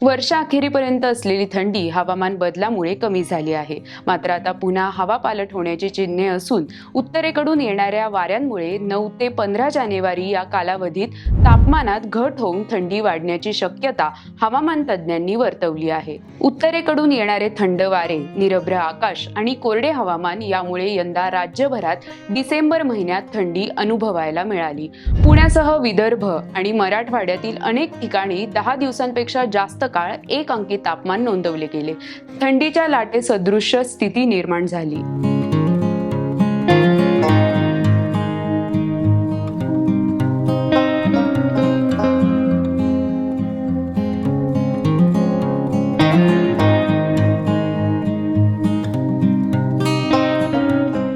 वर्षाअखेरीपर्यंत असलेली थंडी हवामान बदलामुळे कमी झाली आहे. मात्र आता पुन्हा हवा पालट होण्याची चिन्हे असून उत्तरेकडून येणाऱ्या वाऱ्यांमुळे 9 ते 15 जानेवारी या कालावधीत तापमानात घट होऊन थंडी वाढण्याची शक्यता हवामान तज्ज्ञांनी वर्तवली आहे. उत्तरेकडून येणारे थंड वारे, निरभ्र आकाश आणि कोरडे हवामान यामुळे यंदा राज्यभरात डिसेंबर महिन्यात थंडी अनुभवायला मिळाली. पुण्यासह विदर्भ आणि मराठवाड्यातील अनेक ठिकाणी 10 दिवसांपेक्षा जास्त काळ 1 अंकी तापमान नोंदवले गेले. थंडीच्या लाटेसदृश्य स्थिती निर्माण झाली.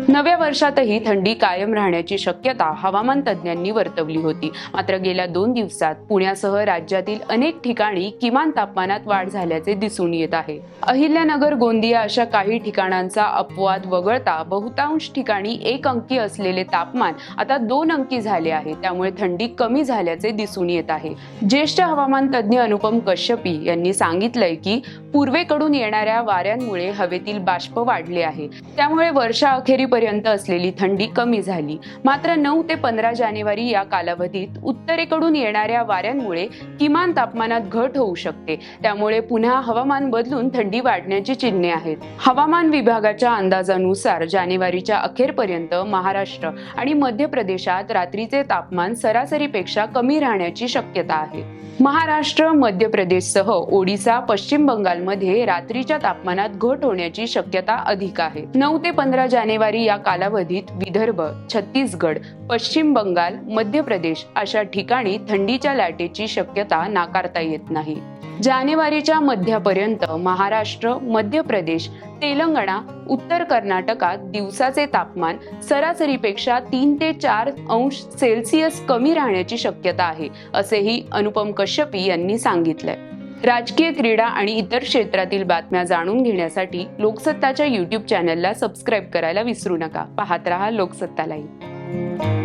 नव्या वर्षातही थंडी कायम राहण्याची शक्यता हवामान तज्ज्ञांनी वर्तवली होती. मात्र गेल्या 2 दिवसात पुण्यासह राज्यातील अनेक ठिकाणी किमान तापमानात वाढ झाल्याचे दिसून येत आहे. अहिल्यानगर, गोंदिया अशा काही ठिकाणांचा अपवाद वगळता बहुतांश ठिकाणी 1 अंकी असलेले तापमान आता 2 अंकी झाले आहे. त्यामुळे थंडी कमी झाल्याचे दिसून येत आहे. ज्येष्ठ हवामान तज्ज्ञ अनुपम कश्यपी यांनी सांगितलंय की पूर्वेकडून येणाऱ्या वाऱ्यांमुळे हवेतील बाष्प वाढले आहे. त्यामुळे वर्षाअखेरीपर्यंत असलेली थंडी कमी झाली. मात्र 9 ते 15 जानेवारी या कालावधीत उत्तरेकडून येणाऱ्या वाऱ्यांमुळे किमान तापमानात घट होऊ शकते. त्यामुळे पुन्हा हवामान बदलून थंडी वाढण्याची चिन्हे आहेत. हवामान विभागाच्या अंदाजानुसार जानेवारीच्या अखेरपर्यंत महाराष्ट्र आणि मध्य प्रदेशात रात्रीचे तापमान सरासरीपेक्षा कमी राहण्याची शक्यता आहे. महाराष्ट्र, मध्य प्रदेशसह ओडिसा, पश्चिम बंगालमध्ये रात्रीच्या तापमानात घट होण्याची शक्यता अधिक आहे. 9 ते 15 जानेवारी या कालावधीत विदर्भ, छत्तीसगड, पश्चिम बंगाल, मध्य प्रदेश अशा ठिकाणी थंडीच्या लाटेची शक्यता नाकारता येत नाही. जानेवारीच्या मध्यापर्यंत महाराष्ट्र, मध्य प्रदेश, तेलंगणा, उत्तर कर्नाटकात दिवसाचे तापमान सरासरीपेक्षा 3 ते 4 अंश सेल्सिअस कमी राहण्याची शक्यता आहे, असेही अनुपम कश्यपी यांनी सांगितलंय. राजकीय, क्रीडा आणि इतर क्षेत्रातील बातम्या जाणून घेण्यासाठी लोकसत्ताच्या YouTube चॅनलला सबस्क्राईब करायला विसरू नका. पाहत रहा लोकसत्ता लाईव्ह.